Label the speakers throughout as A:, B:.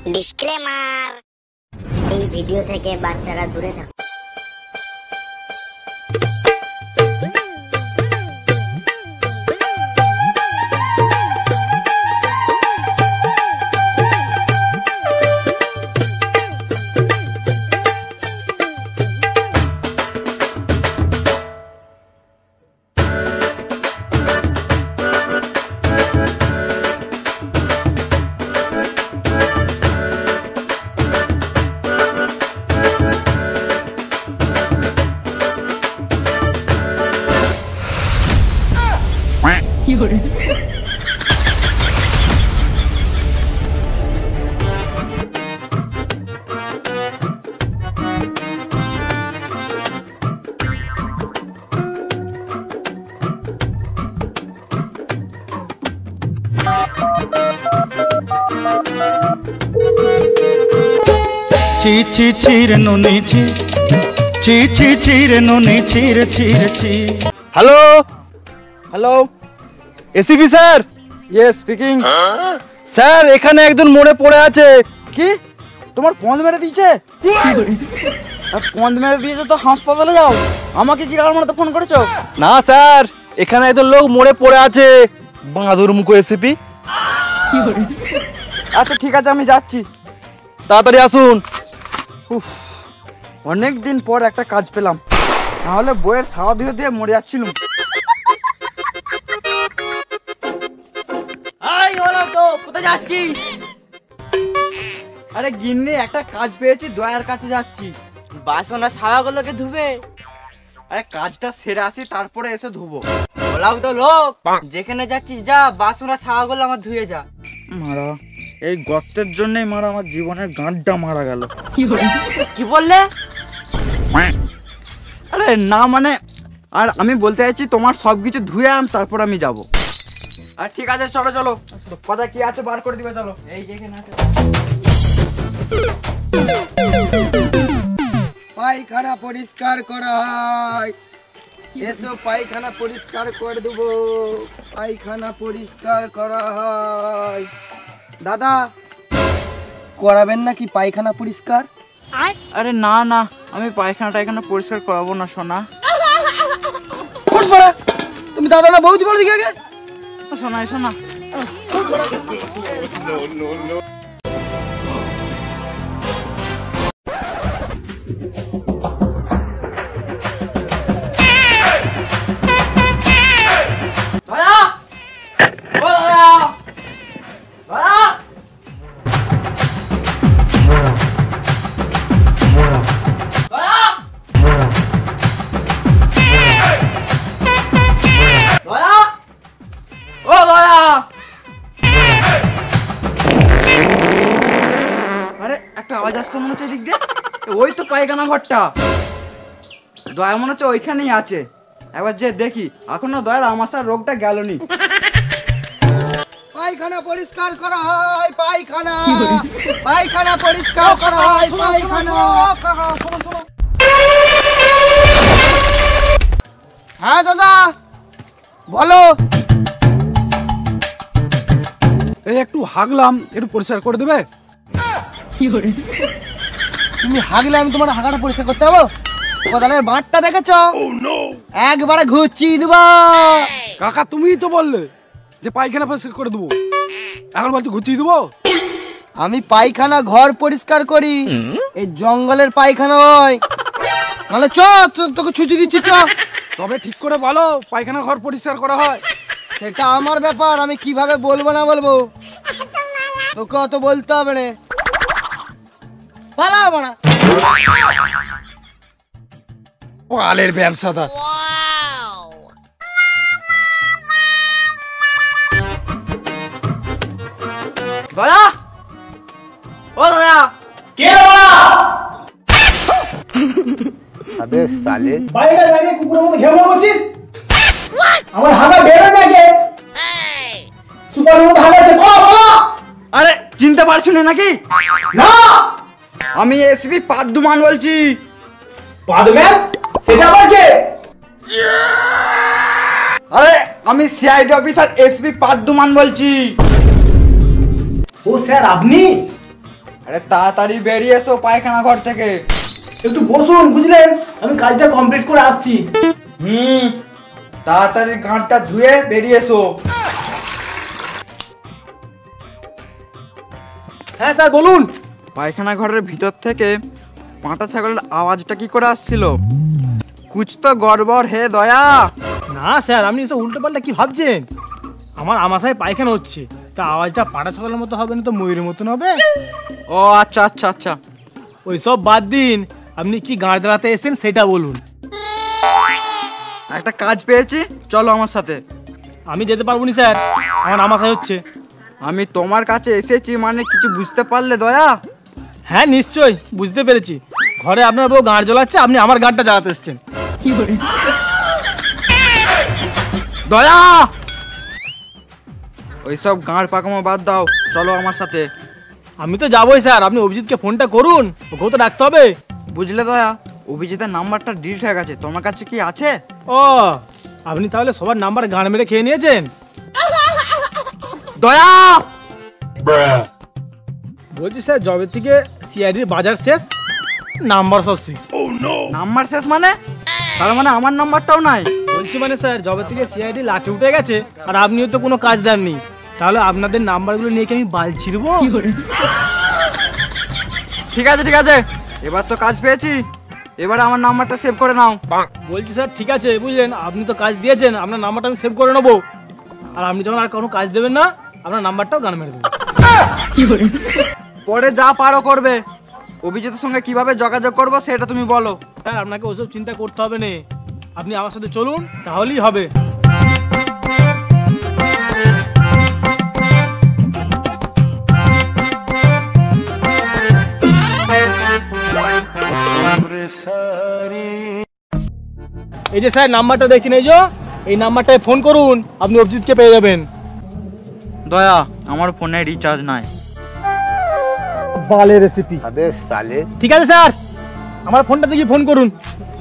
A: Disclaimer, এই video থেকে বাচ্চারা দূরে থাকুন।
B: ছি ছি ছি রে নুনি ছি, ছি ছি ছি রে নুনি ছি রে ছি রে ছি।
C: Hello hello, ACP sir.
D: Yes speaking.
C: Sir এখানে একজন মরে পড়ে আছে।
D: কি তোমার পঁদ মেরে দিয়েছে? পঁদ মেরে দিয়েছে তো হাসপাতালে যাও। আমাকে কি কারণে ফোন করেছো?
C: না স্যার, এখানে একজন লোক মরে পড়ে আছে। বাঁদর মুখো এসিপি।
D: আচ্ছা ঠিক আছে, আমি যাচ্ছি।
C: তাড়াতাড়ি আসুন।
D: উফ, অনেক দিন পর একটা কাজ পেলাম, নাহলে বইয়ের সাওয়া ধুয়ে দিয়ে মরে যাচ্ছিলাম। কোথায় যাচ্ছিস? আরে গিন্নি, একটা কাজ পেয়েছি, দয়ার কাছে যাচ্ছি।
E: বাসন আর সাবাগুলোকে ধুবে।
D: আরে কাজটা সেরে আসি, তারপরে এসে ধুবো।
E: বলাও তো লোক, যেখানে যাচ্ছিস যা, বাসন আর সাবাগুলো আমার ধুয়ে যা।
D: মারা, এই গর্তের জন্যই মারা আমার জীবনের গাঁটটা মারা গেল।
E: কি বললে?
D: আরে না মানে, আর আমি বলতে চাইছি তোমার সবকিছু ধুয়ে আম, তারপর আমি যাব। আর ঠিক আছে, চলো চলো, কথা কি আছে বার করে দিবে, চলো।
E: এই যেখানে আছে।
D: পায়খানা পরিষ্কার করা হয়, এসো পায়খানা পরিষ্কার করে দেবো। পায়খানা পরিষ্কার করা হয়। দাদা, করাবেন নাকি পায়খানা পরিষ্কার? আরে না না, আমি পায়খানা টায়খানা পরিষ্কার করাবো না সোনা। তুমি দাদা না বৌদি বলো দিকে আগে। শোনা শোনা, আওয়াজ আসছে মনে হচ্ছে এদিক দিয়ে। ওই তো পায়খানা ঘরটা, দয়া মনে হচ্ছে ওইখানেই আছে। একবার যে দেখি, এখনো দয়ার আমাশার রোগটা গেলনি। পায়খানা পরিষ্কার করা হয়, পায়খানা পায়খানা পরিষ্কার করা হয়, পায়খানা। হ্যাঁ দাদা বলো।
F: এই একটু হাগলাম, একটু পরিষ্কার করে দেবে?
D: তুমি হাগলে আমি তোমার হাগাটা পরিষ্কার করতে হবো? কোদালের বাঁটটা দেখেছো? একবারে ঘুচিয়ে দেবো।
F: কাকা তুমিই তো বললে যে পায়খানা পরিষ্কার করে দেবো, এখন বলছো ঘুচিয়ে দেবো?
D: আমি পায়খানা ঘর পরিষ্কার করি, এই জঙ্গলের পায়খানা নয়। নাহলে চ, তোকে ছুচি দিচ্ছি, চ।
F: তবে ঠিক করে বলো পায়খানা ঘর পরিষ্কার করা হয়।
D: সেটা আমার ব্যাপার, আমি কিভাবে বলবো না বলবো তোকে অত বলতে হবে না। পালা বাড়া।
F: পালের ব্যবসাদার।
D: দয়া, ও দয়া,
G: কে রে বাড়া?
C: আবে সালে,
G: বাইরে দাঁড়িয়ে কুকুরের মতো ঘেমো করছিস? আমার হাগা বের হয় নাকি? সুপারের মতো হাগাচ্ছে, পালা পালা।
D: আরে চিনতে পারছো না নাকি?
G: না,
D: আমি এসপি পাদ্দুমান বলছি।
G: পাদম্যান? সেটা আবার কে?
D: আরে আমি সিআইডি অফিসার এসপি পাদ্দুমান বলছি।
G: ও স্যার আপনি?
C: আরে তাড়াতাড়ি বেরিয়ে এসো পায়খানা ঘর থেকে।
G: একটু বসুন, বুঝলেন, আমি কাজটা কমপ্লিট করে আসছি।
C: তাড়াতাড়ি গাঁটটা ধুয়ে বেরিয়ে এসো।
G: হ্যাঁ স্যার বলুন।
C: পায়খানা ঘরের ভিতর থেকে পাঁটা ছাগলের আওয়াজটা কি করে আসছিল? কুছ তো গড়বড় হে দয়া।
G: না স্যার, আপনি এসব উল্টো পাল্টা কি ভাবছেন? আমার আমাশায় পায়খানা হচ্ছে, তা আওয়াজটা পাটা ছাগলের মতো হবে না তো ময়ূরের মতন হবে।
C: ও আচ্ছা আচ্ছা আচ্ছা,
G: ওই সব বাদ দিন, আপনি কি গাঁড় জ্বালাতে এসেছেন সেটা বলুন।
C: একটা কাজ পেয়েছি, চলো আমার সাথে।
G: আমি যেতে পারবো না স্যার, আমার আমাশায় হচ্ছে।
C: আমি তোমার কাছে এসেছি মানে কিছু বুঝতে পারলে দয়া?
G: হ্যাঁ নিশ্চয়ই বুঝতে পেরেছি, ঘরে আপনার বউ গাঁড় জ্বলাচ্ছে, আপনি আমার গাঁড়টা জ্বালাতে এসেছেন।
C: দয়া, ওইসব গাঁড় পাকামো বাদ দাও, চলো আমার সাথে।
G: আমি তো যাবোই স্যার, আপনি অভিজিৎকে ফোনটা করুন, ওকেও তো ডাকতে হবে।
C: বুঝলে দয়া, অভিজিতের নাম্বারটা ডিলিট হয়ে গেছে, তোমার কাছে কি আছে?
G: ও, আপনি তাহলে সবার নাম্বার গাঁড় মেরে খেয়ে নিয়েছেন।
C: দয়া,
G: বলছি স্যার, জবে থেকে সিআইডির বাজার শেষ, নাম্বার সব শেষ।
C: নাম্বার শেষ মানে? তার মানে আমার নাম্বারটাও নাই?
G: বলছি মানে স্যার, জবে থেকে সিআইডি লাঠি উঠে গেছে, আর আপনিও তো কোনো কাজ দেননি, তাহলে আপনাদের নাম্বারগুলো নিয়ে কি আমি বাল ছিড়বো?
C: ঠিক আছে ঠিক আছে, এবার তো কাজ পেয়েছি, এবার আমার নাম্বারটা সেভ করে নাও।
G: বলছি স্যার ঠিক আছে, বুঝলেন, আপনি তো কাজ দিয়েছেন, আপনার নাম্বারটা আমি সেভ করে নেবো, আর আপনি যখন আর কোনো কাজ দেবেন না, আপনার নাম্বারটাও গান মেরে দেবো।
C: পরে যা পারো করবে, অভিজিতের সঙ্গে কিভাবে যোগাযোগ করবো সেটা তুমি বলো।
G: স্যার আপনাকে ওসব চিন্তা করতে হবে না, আপনি আমার সাথে চলুন, তাহলেই হবে। এই যে স্যার নাম্বারটা দেখছেন, এই নাম্বারটায় ফোন করুন, আপনি অভিজিৎকে পেয়ে যাবেন।
C: দয়া, আমার ফোনে রিচার্জ নাই।
G: বালের রেসিপি। ঠিক আছে স্যার, আমার ফোনটা দেখি ফোন করুন।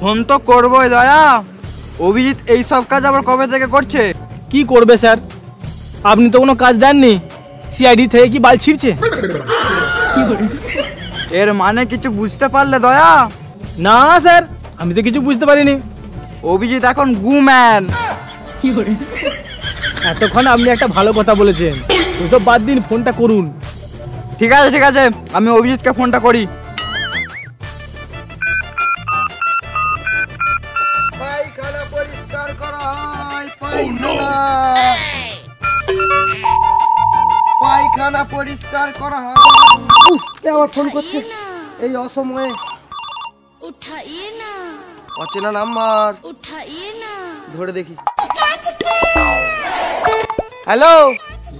C: ফোন তো করবোই দয়া, অভিজিৎ এই সব কাজ আবার কবে থেকে করছে?
G: কি করবে স্যার, আপনি তো কোনো কাজ দেননি, সিআইডি থেকে কি বাল ছিঁড়ছে?
C: এর মানে কিছু বুঝতে পারলে দয়া?
G: না স্যার, আমি তো কিছু বুঝতে পারিনি।
C: অভিজিৎ এখন গুম্যান।
G: এতক্ষণ আপনি একটা ভালো কথা বলেছেন, ওসব বাদ দিন, ফোনটা করুন।
C: ঠিক আছে ঠিক আছে, আমি অভিজিৎকে ফোনটা করি।
D: পায়খানা পরিষ্কার করা হয়, পায়খানা পায়খানা পরিষ্কার করা হয়। কে আবার ফোন করছে এই অসময়ে?
H: उठाइए ना,
D: অচেনা নাম্বার,
H: उठाइए ना।
D: ধরে দেখি। হ্যালো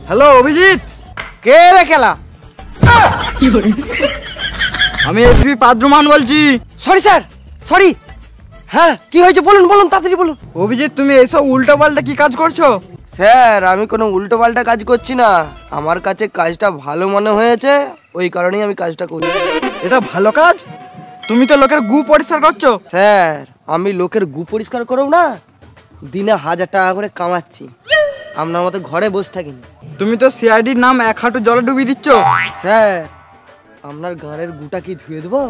C: হ্যালো অভিজিৎ,
D: কে রে খেলা?
C: আমি এসপি পাদ্রুমান বলছি।
D: Sorry sir, sorry. হ্যাঁ কি হয়েছে বলুন বলুন, তাড়াতাড়ি বলুন।
C: অভিজিৎ, তুমি এইসব উল্টো পাল্টা কি কাজ করছো?
D: স্যার আমি কোনো উল্টো পাল্টা কাজ করছি না, আমার কাছে কাজটা ভালো মনে হয়েছে, ওই কারণেই আমি কাজটা করি।
C: এটা ভালো কাজ? তুমি তো লোকের গু পরিষ্কার করছো।
D: স্যার আমি লোকের গু পরিষ্কার করব না, দিনে 1000 টাকা করে কামাচ্ছি, আপনার মতো ঘরে বসে থাকিনি।
C: তুমি তো সিআইডির নাম এক হাঁটু জলে ডুবিয়ে দিচ্ছ।
D: স্যার আপনার গানের গুটা কি ধুয়ে দেবো?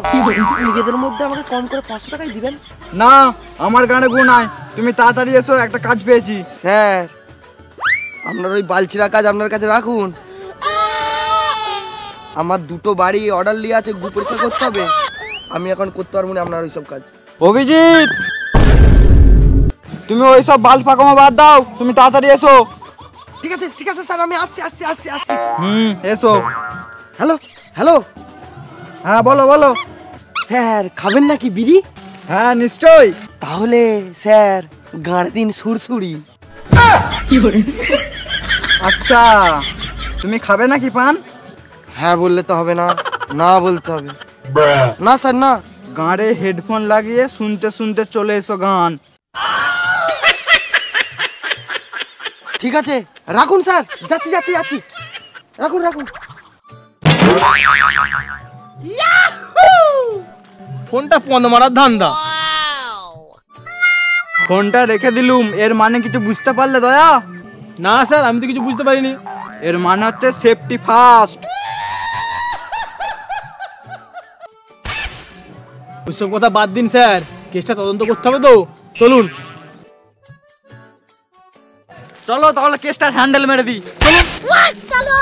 D: নিজেদের মধ্যে আমাকে কম করে 500 টাকাই দিবেন।
C: না, আমার গানে গু নাই, তুমি তাড়াতাড়ি এসো, একটা কাজ পেয়েছি।
D: স্যার আপনার ওই বালছিরা কাজ আপনার কাছে রাখুন, আমার 2টো বাড়ি অর্ডার নিয়ে আছে, গু পরিষ্কার করতে হবে, আমি এখন করতে পারবো না আপনার ওইসব কাজ।
C: অভিজিৎ, তুমি ওইসব বাল পাকামো বাদ দাও, তুমি তাড়াতাড়ি এসো।
D: ঠিক আছে স্যার, আমি আসছি আসছি আসছি আসছি।
C: এসো।
D: হ্যালো হ্যালো,
C: হ্যাঁ বলো বলো।
D: স্যার খাবেন নাকি বিড়ি?
C: হ্যাঁ নিশ্চয়ই।
D: তাহলে স্যার গাঁড় দিন সুরসুরি।
C: আচ্ছা, তুমি খাবে নাকি পান?
D: হ্যাঁ বললে তো হবে না, না বলতে হবে। না স্যার না।
C: গাঁড়ে হেডফোন লাগিয়ে শুনতে শুনতে চলে এসো গান।
D: ঠিক আছে রাখুন স্যার, যাচ্ছি যাচ্ছি যাচ্ছি, রাখুন রাখুন।
G: ফোনটা পন্দ মারার ধান্দা।
C: ফোনটা রেখে দিলুম, এর মানে কিছু বুঝতে পারলে দয়া?
G: না স্যার, আমি তো কিছু বুঝতে পারিনি।
C: এর মানে হচ্ছে সেফটি ফার্স্ট।
G: ওইসব কথা বাদ দিন স্যার, কেসটা তদন্ত করতে হবে তো, চলুন।
C: চলো তাহলে কেসটার হ্যান্ডেল মেরে দিই।
H: চলো।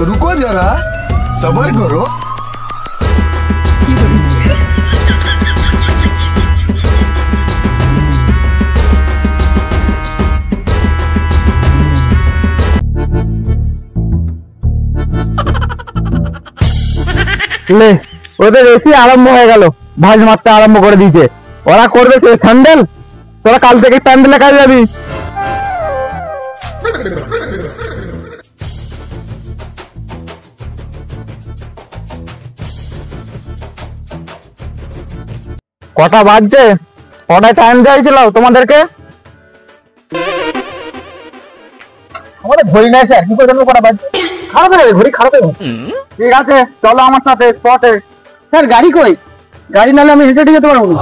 D: रुको जरा, सबर करो।
I: লে, ওদের এসি আরম্ভ হয়ে গেল, ভাঁজ মারতে আরম্ভ করে দিয়েছে। ওরা করবে কে স্যান্ডেল, তোরা কাল থেকে প্যান্ডেলে কাজ যাবি। কটা বাজছে? কটায় টাইম দিয়েছিল তোমাদেরকে? আমাদের ঘড়ি নাই স্যার, কি করে জানবো কটা বাজছে? খারাপ হয়ে গেছে ঘড়ি, খারাপ হয়ে গেছে। ঠিক আছে, চলো আমার সাথে স্পটে। স্যার গাড়ি কই? গাড়ি নাহলে আমি হেঁটে যেতে পারবো না।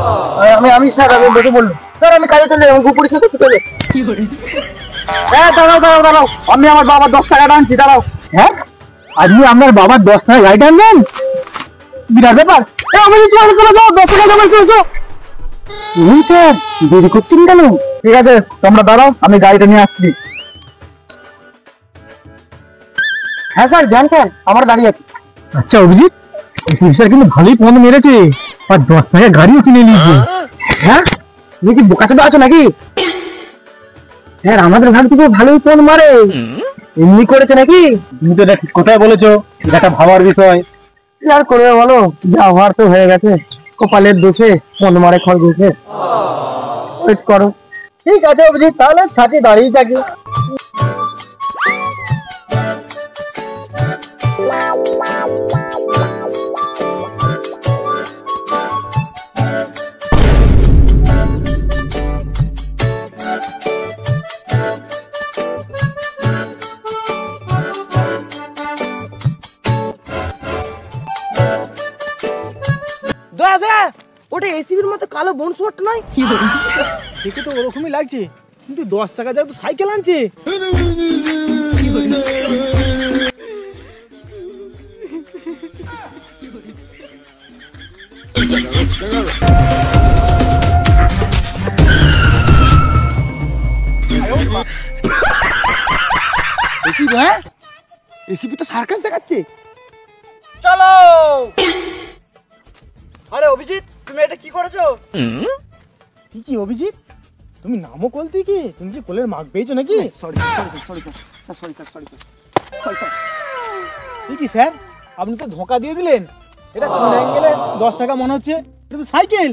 I: আমি স্যার আমি দেখে বললো স্যার আমি কাজে চলে যাবো, পরিষ্কার করতে চলে। হ্যাঁ দাঁড়াও দাঁড়াও দাঁড়াও, আমি আমার বাবার 10 টাকা আনছি, দাঁড়াও। হ্যাঁ আপনি আপনার বাবার 10 টাকা গাড়ি আনবেন? বিরাট ব্যাপার। আমি চলে চলে যাও, 10 টাকা জমা এসো। স্যার দেরি করছেন কেন? ঠিক আছে তোমরা দাঁড়াও, আমি গাড়িটা নিয়ে আসছি। হ্যাঁ স্যার যান স্যার, আমার দাঁড়িয়ে আছে। আচ্ছা অভিজিৎ, স্যার কিন্তু ভালোই ফোন মেরেছে, আর 10 টাকা গাড়িও কিনে নিয়েছে। হ্যাঁ তুমি কি বোকাচোদা আছো নাকি? স্যার আমাদের ভাগ থেকে ভালোই ফোন মারে, এমনি করেছে নাকি? তুমি তো ঠিক কথাই বলেছো, এটা একটা ভাবার বিষয়। কি আর করবে বলো, যা হওয়ার তো হয়ে গেছে, কপালের দোষে ফোন মারে খরগোশে। ওয়েট করো। ঠিক আছে অভিজিৎ, তাহলে থাকি, দাঁড়িয়ে থাকি।
D: ওটা এসিবির মতো কালো বনশুয়ারটা নয়?
G: দেখে তো ওরকমই লাগছে, কিন্তু 10 টাকা যা তো সাইকেল আনছে।
D: এসিবি তো সার্কাস দেখাচ্ছে।
C: চলো। আরে অভিজিৎ, তুমি এটা কি করেছো?
G: কি অভিজিৎ, তুমি নামও কলতে কি? তুমি কি কোলের মাগ পেয়েছো নাকি?
D: Sorry sir, sorry sir, sorry sir, sorry sir, sorry sir.
G: কি স্যার, আপনি তো ধোঁকা দিয়ে দিলেন। এটা কোন অ্যাঙ্গেলে 10 টাকা মনে হচ্ছে? এটা তো সাইকেল।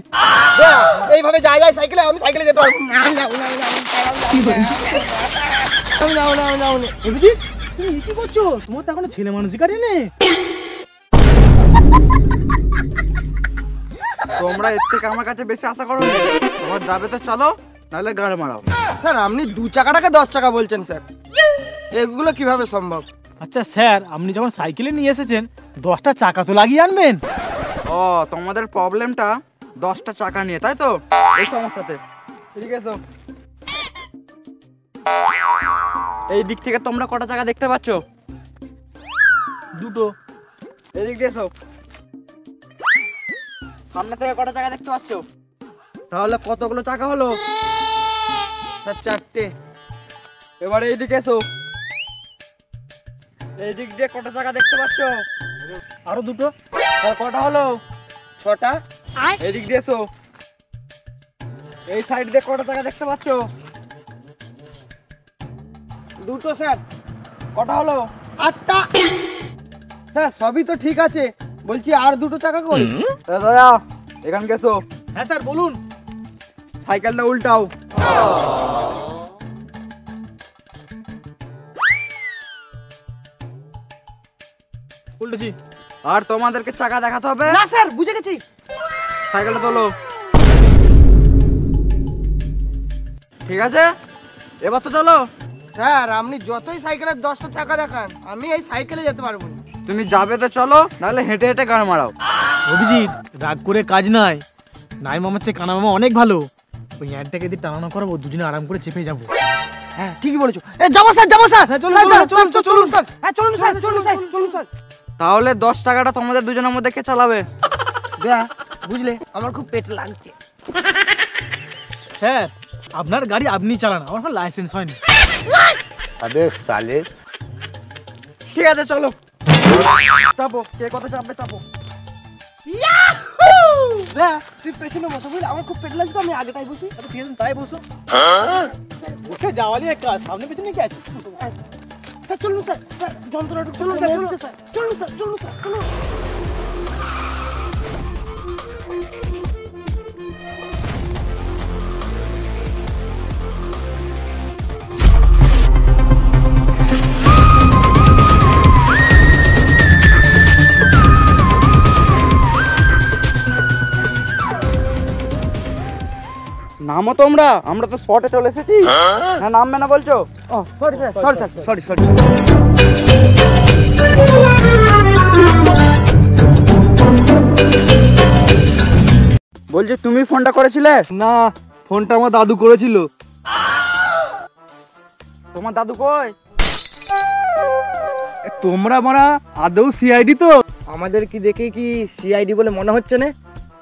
D: এইভাবে যায় যায় সাইকেলে, আমি সাইকেলে যেতে পারবো না।
G: অভিজিৎ তুমি কি করছো? তোমার তো এখনো ছেলে মানুষই কাটেনি।
C: তোমরা এর থেকে আমার কাছে বেশি আশা করো না। তোমার যাবে তো চলো, নাহলে গাড়ি মারাও।
D: স্যার আপনি 2 টাকাটাকে 10 টাকা বলছেন স্যার, এগুলো কিভাবে সম্ভব?
G: আচ্ছা স্যার, আপনি যখন সাইকেলে নিয়ে এসেছেন 10টা চাকা তো লাগিয়ে আনবেন।
C: ও, তোমাদের প্রবলেমটা 10টা চাকা নিয়ে, তাই তো? এই সমস্যাতে ঠিক আছে। এই দিক থেকে তোমরা কটা চাকা দেখতে পাচ্ছ?
F: দুটো।
C: এই দিক দিয়ে এসো। সামনে থেকে কটা চাকা দেখতে পাচ্ছ? তাহলে কতগুলো চাকা হলো?
D: স্যার 4টে।
C: এবারে এই দিকে এসো। এই দিক দিয়ে কটা চাকা দেখতে পাচ্ছ?
F: আরো দুটো।
C: তার কটা হলো?
D: 6টা।
C: এই দিক দিয়ে এসো। এই সাইড দিয়ে কটা চাকা দেখতে পাচ্ছ?
D: দুটো স্যার।
C: কটা হলো?
D: 8টা। স্যার সবই তো ঠিক আছে, বলছি আর দুটো চাকা কই?
C: দাদা এখানে গেছো।
F: হ্যাঁ স্যার বলুন।
C: সাইকেলটা উল্টাও।
F: উল্টেছি।
C: আর তোমাদেরকে চাকা দেখাতে হবে।
D: না স্যার বুঝে গেছি।
C: সাইকেলটা তোলো। ঠিক আছে, এবার তো চলো।
D: স্যার আপনি যতই সাইকেলের 10টা চাকা দেখান, আমি এই সাইকেলে যেতে পারবো না।
C: তুমি যাবে তো চলো, নাহলে হেঁটে হেঁটে গাড়ি মারাও।
F: অভিজিৎ রাগ করে কাজ নাই। নাই মামার চেয়ে কানা মামা অনেক ভালো। ওই অ্যাডটাকে দিয়ে টানানো করাবো, দুজনে আরাম করে চেপে যাবো।
D: হ্যাঁ ঠিকই বলেছো। এ যাবো স্যার, যাবো স্যার।
F: চলুন,
D: স্যার,
F: চলুন,
D: স্যার, চলুন স্যার। হ্যাঁ চলুন স্যার, চলুন স্যার, চলুন স্যার।
C: তাহলে 10 টাকাটা তোমাদের দুজনের মধ্যে কে চালাবে?
D: দেয়া বুঝলে, আমার খুব পেট লাগছে।
F: স্যার আপনার গাড়ি আপনি চালান, আমার এখন লাইসেন্স হয়নি।
C: ঠিক আছে চলো, চাপো। কে কথা চাপবে চাপো।
D: দেয়া তুই পেছনে বসো, বুঝলি আমার খুব পেট লাগছে তো, আমি আগেটাই বসি।
F: ঠিক আছে তাই বসো। বসে যাওয়ালি এক কাজ, সামনে পেছনে কি আছে?
D: স্যার চলুন স্যার, স্যার যন্ত্রণাটা চলুন স্যার, চলুন স্যার, চলুন স্যার, চলুন স্যার, চলুন।
C: নামো তোমরা, আমরা তো স্পটে চলে এসেছি। হ্যাঁ নামবে না বলছো?
D: ও sorry sir, sorry sir, sorry sorry.
C: বলছি তুমি ফোনটা করেছিলে?
D: না, ফোনটা আমার দাদু করেছিল।
C: তোমার দাদু কই?
D: তোমরা মারা আদৌ সিআইডি তো? আমাদের কি দেখে কি সিআইডি বলে মনে হচ্ছে না?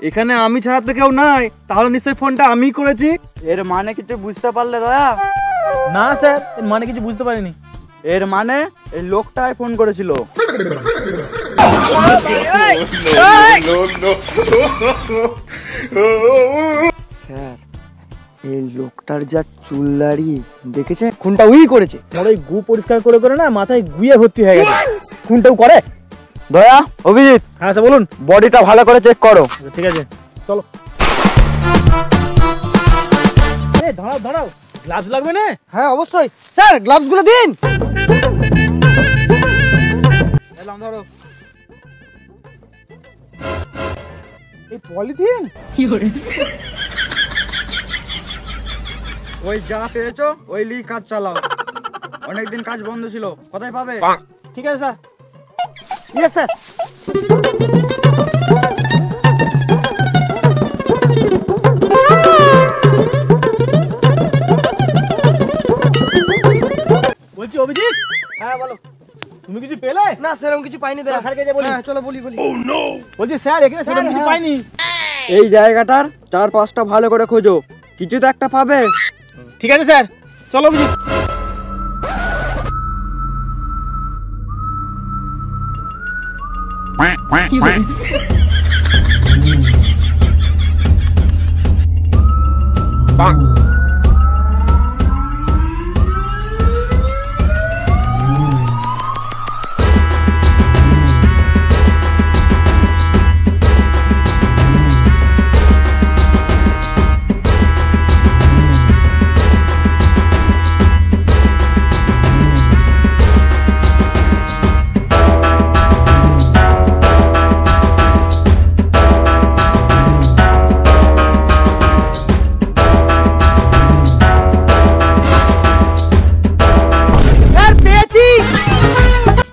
D: এখানে আমি ছাড়া তো কেউ নাই, তাহলে নিশ্চয়ই ফোনটা আমি করেছি।
C: এর মানে কিছু বুঝতে পারলে দয়া?
F: না স্যার, এর মানে কিছু বুঝতে পারিনি।
C: এর মানে এই লোকটাই ফোন করেছিল।
D: স্যার এই লোকটার যা চুল দাড়ি দেখেছে, খুনটা উই করেছে।
F: মোর ওই গু পরিষ্কার করে করে না মাথায় গুয়ে ভর্তি হয়ে গেছে। খুনটাও করে।
C: দয়া, অভিজিৎ,
F: হ্যাঁ স্যার বলুন।
C: বডিটা ভালো করে চেক করো।
F: ঠিক আছে চলো। দাঁড়াও দাঁড়াও, গ্লাভস লাগবে না?
D: হ্যাঁ অবশ্যই স্যার, গ্লাভস গুলো দিন।
C: এলাম, ধরো।
F: এই পলিথিন
C: ওই যা পেয়েছো ওই লিয়ে কাজ চালাও। অনেকদিন কাজ বন্ধ ছিল, কোথায় পাবে?
F: ঠিক আছে স্যার।
D: Yes sir.
F: বলছি অভিজিৎ।
D: হ্যাঁ বলো।
F: তুমি কিছু পেলে?
D: না সেরকম কিছু পাইনি।
F: স্যার, স্যারকে যে বলি।
D: হ্যাঁ চলো বলি বলি।
F: বলছি স্যার এখানে সেরকম কিছু পাইনি।
C: এই জায়গাটার 4-5টা ভালো করে খোঁজো, কিছু তো একটা পাবে।
F: ঠিক আছে স্যার, চলো অভিজিৎ।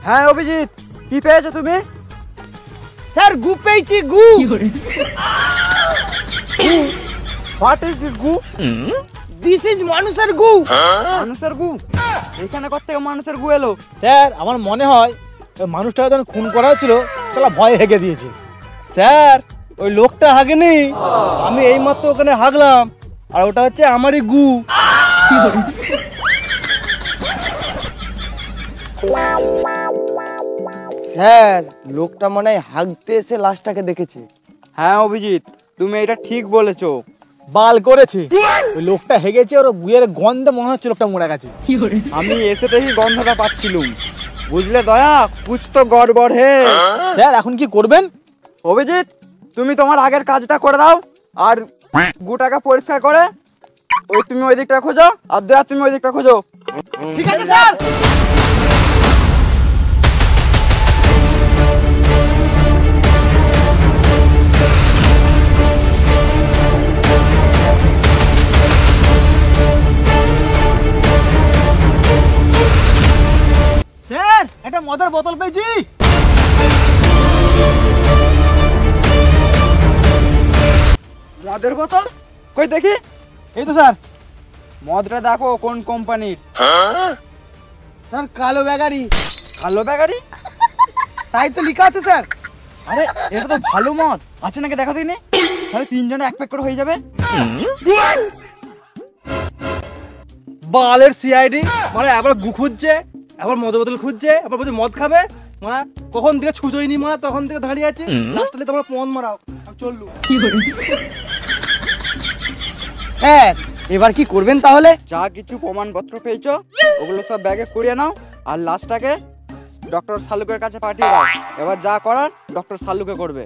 C: হ্যাঁ অভিজিৎ, কি পেয়েছো তুমি?
D: স্যার গু পেয়েছি, গু।
C: হোয়াট ইজ দিস গু?
F: দিস ইজ মানুষের গু।
C: মানুষের গু? এখানে কোত্থেকে মানুষের গু এলো?
F: স্যার আমার মনে হয় ওই মানুষটা যখন খুন করা হয়েছিল শালা ভয়ে হেগে দিয়েছে। স্যার ওই লোকটা হাগেনি, আমি এইমাত্র ওখানে হাগলাম, আর ওটা হচ্ছে আমারই গু।
D: স্যার লোকটা মনে হয় হাগতে এসে লাশটাকে দেখেছে।
C: হ্যাঁ অভিজিৎ, তুমি এটা ঠিক বলেছো।
F: বাল করেছে, ওই লোকটা হেগেছে, ওর গুয়ের গন্ধে মনে হচ্ছে লোকটা মরে গেছে।
C: আমি এসে দেখি গন্ধটা পাচ্ছিলুম। বুঝলে দয়া, কুছ তো গড়বড় হে।
F: স্যার এখন কি করবেন?
C: অভিজিৎ, তুমি তোমার আগের কাজটা করে দাও, আর গুটাকে পরিষ্কার করে তুমি ওই দিকটা খোঁজো, আর দয়া তুমি ওই দিকটা খোঁজো।
F: ঠিক আছে স্যার। স্যার একটা মদের বোতল পেয়েছি।
C: মদের বোতল কই দেখি?
F: এই তো স্যার।
C: মদটা দেখো কোন কোম্পানির?
F: স্যার কালো ব্যাগারি।
C: কালো ব্যাগারি?
F: তাই তো লেখা আছে স্যার।
C: আরে এটা তো ভালো মদ, আছে নাকি দেখো দিনে, তাহলে তিনজনে এক প্যাক করে হয়ে যাবে।
F: বালের সিআইডি মানে আবার গু খুঁজছে, আবার মদের বোতল খুঁজছে, আবার বলছে মদ খাবে। মানে কখন থেকে ছুঁচোইনি, মানে তখন থেকে দাঁড়িয়ে আছে। লাস্টে তোমরা পন মারাও, চললু।
D: স্যার এবার কি করবেন তাহলে?
C: যা কিছু প্রমাণপত্র পেয়েছো ওগুলো সব ব্যাগে কুড়িয়ে নাও, আর লাশটাকে ডক্টর শালুকের কাছে পাঠিয়ে দাও। এবার যা করার ডক্টর শালুকে করবে।